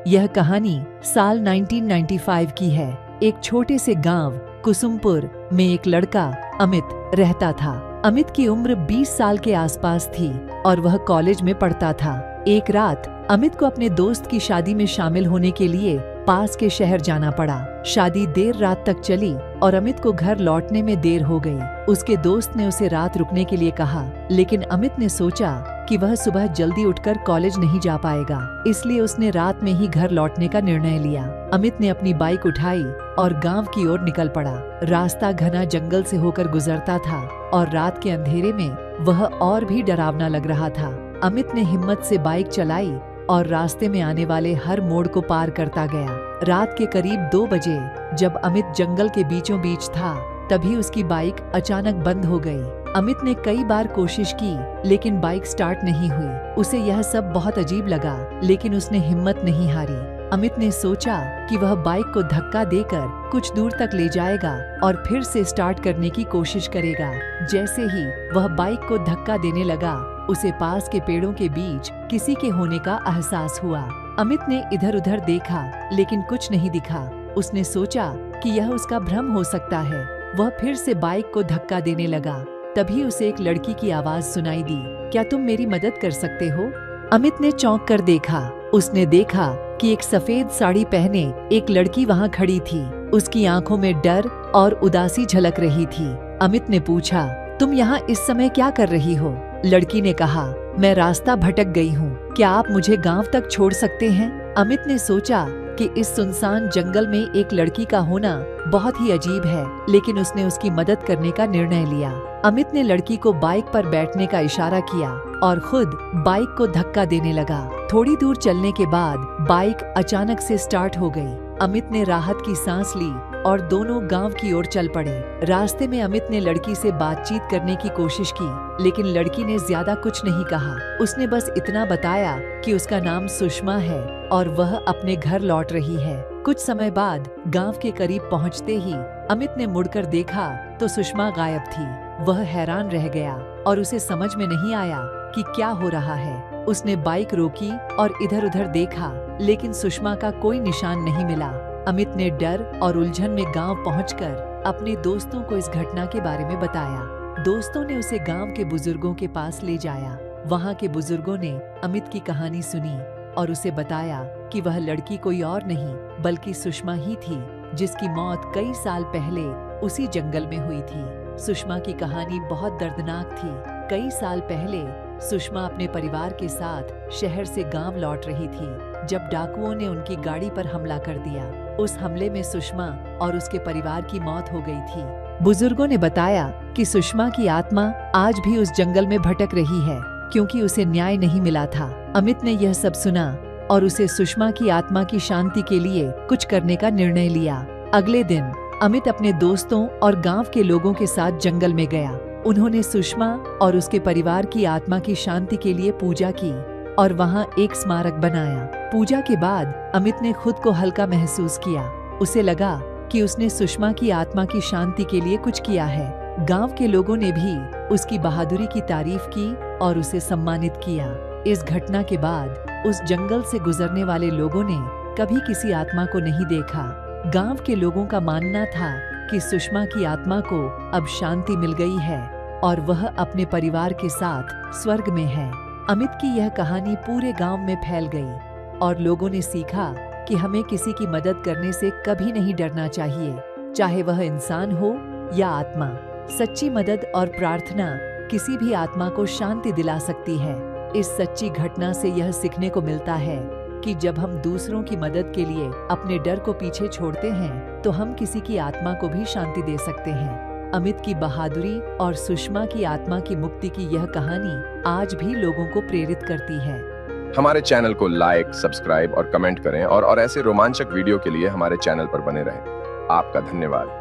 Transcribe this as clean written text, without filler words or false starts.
यह कहानी साल 1995 की है। एक छोटे से गांव कुसुमपुर में एक लड़का अमित रहता था। अमित की उम्र 20 साल के आसपास थी और वह कॉलेज में पढ़ता था। एक रात अमित को अपने दोस्त की शादी में शामिल होने के लिए पास के शहर जाना पड़ा। शादी देर रात तक चली और अमित को घर लौटने में देर हो गई। उसके दोस्त ने उसे रात रुकने के लिए कहा, लेकिन अमित ने सोचा कि वह सुबह जल्दी उठकर कॉलेज नहीं जा पाएगा, इसलिए उसने रात में ही घर लौटने का निर्णय लिया। अमित ने अपनी बाइक उठाई और गांव की ओर निकल पड़ा। रास्ता घना जंगल से होकर गुजरता था और रात के अंधेरे में वह और भी डरावना लग रहा था। अमित ने हिम्मत से बाइक चलाई और रास्ते में आने वाले हर मोड़ को पार करता गया। रात के करीब 2 बजे जब अमित जंगल के बीचों बीच था, तभी उसकी बाइक अचानक बंद हो गई। अमित ने कई बार कोशिश की, लेकिन बाइक स्टार्ट नहीं हुई। उसे यह सब बहुत अजीब लगा, लेकिन उसने हिम्मत नहीं हारी। अमित ने सोचा कि वह बाइक को धक्का देकर कुछ दूर तक ले जाएगा और फिर से स्टार्ट करने की कोशिश करेगा। जैसे ही वह बाइक को धक्का देने लगा, उसे पास के पेड़ों के बीच किसी के होने का एहसास हुआ। अमित ने इधर उधर देखा, लेकिन कुछ नहीं दिखा। उसने सोचा कि यह उसका भ्रम हो सकता है। वह फिर से बाइक को धक्का देने लगा। तभी उसे एक लड़की की आवाज सुनाई दी, क्या तुम मेरी मदद कर सकते हो? अमित ने चौंक कर देखा। उसने देखा कि एक सफेद साड़ी पहने एक लड़की वहाँ खड़ी थी। उसकी आंखों में डर और उदासी झलक रही थी। अमित ने पूछा, तुम यहाँ इस समय क्या कर रही हो? लड़की ने कहा, मैं रास्ता भटक गई हूँ, क्या आप मुझे गांव तक छोड़ सकते हैं? अमित ने सोचा कि इस सुनसान जंगल में एक लड़की का होना बहुत ही अजीब है, लेकिन उसने उसकी मदद करने का निर्णय लिया। अमित ने लड़की को बाइक पर बैठने का इशारा किया और खुद बाइक को धक्का देने लगा। थोड़ी दूर चलने के बाद बाइक अचानक से स्टार्ट हो गई। अमित ने राहत की सांस ली और दोनों गांव की ओर चल पड़े। रास्ते में अमित ने लड़की से बातचीत करने की कोशिश की, लेकिन लड़की ने ज्यादा कुछ नहीं कहा। उसने बस इतना बताया कि उसका नाम सुषमा है और वह अपने घर लौट रही है। कुछ समय बाद गांव के करीब पहुंचते ही अमित ने मुड़कर देखा तो सुषमा गायब थी। वह हैरान रह गया और उसे समझ में नहीं आया कि क्या हो रहा है। उसने बाइक रोकी और इधर उधर देखा, लेकिन सुषमा का कोई निशान नहीं मिला। अमित ने डर और उलझन में गांव पहुंचकर अपने दोस्तों को इस घटना के बारे में बताया। दोस्तों ने उसे गांव के बुजुर्गों के पास ले जाया। वहां के बुजुर्गों ने अमित की कहानी सुनी और उसे बताया कि वह लड़की कोई और नहीं बल्कि सुषमा ही थी, जिसकी मौत कई साल पहले उसी जंगल में हुई थी। सुषमा की कहानी बहुत दर्दनाक थी। कई साल पहले सुषमा अपने परिवार के साथ शहर से गांव लौट रही थी जब डाकुओं ने उनकी गाड़ी पर हमला कर दिया। उस हमले में सुषमा और उसके परिवार की मौत हो गई थी। बुजुर्गों ने बताया कि सुषमा की आत्मा आज भी उस जंगल में भटक रही है, क्योंकि उसे न्याय नहीं मिला था। अमित ने यह सब सुना और उसे सुषमा की आत्मा की शांति के लिए कुछ करने का निर्णय लिया। अगले दिन अमित अपने दोस्तों और गांव के लोगों के साथ जंगल में गया। उन्होंने सुषमा और उसके परिवार की आत्मा की शांति के लिए पूजा की और वहां एक स्मारक बनाया। पूजा के बाद अमित ने खुद को हल्का महसूस किया। उसे लगा कि उसने सुषमा की आत्मा की शांति के लिए कुछ किया है। गांव के लोगों ने भी उसकी बहादुरी की तारीफ की और उसे सम्मानित किया। इस घटना के बाद उस जंगल से गुजरने वाले लोगों ने कभी किसी आत्मा को नहीं देखा। गांव के लोगों का मानना था कि सुषमा की आत्मा को अब शांति मिल गई है और वह अपने परिवार के साथ स्वर्ग में है। अमित की यह कहानी पूरे गांव में फैल गई और लोगों ने सीखा कि हमें किसी की मदद करने से कभी नहीं डरना चाहिए, चाहे वह इंसान हो या आत्मा। सच्ची मदद और प्रार्थना किसी भी आत्मा को शांति दिला सकती है। इस सच्ची घटना से यह सीखने को मिलता है कि जब हम दूसरों की मदद के लिए अपने डर को पीछे छोड़ते हैं, तो हम किसी की आत्मा को भी शांति दे सकते हैं। अमित की बहादुरी और सुषमा की आत्मा की मुक्ति की यह कहानी आज भी लोगों को प्रेरित करती है। हमारे चैनल को लाइक, सब्सक्राइब और कमेंट करें और ऐसे रोमांचक वीडियो के लिए हमारे चैनल पर बने रहें। आपका धन्यवाद।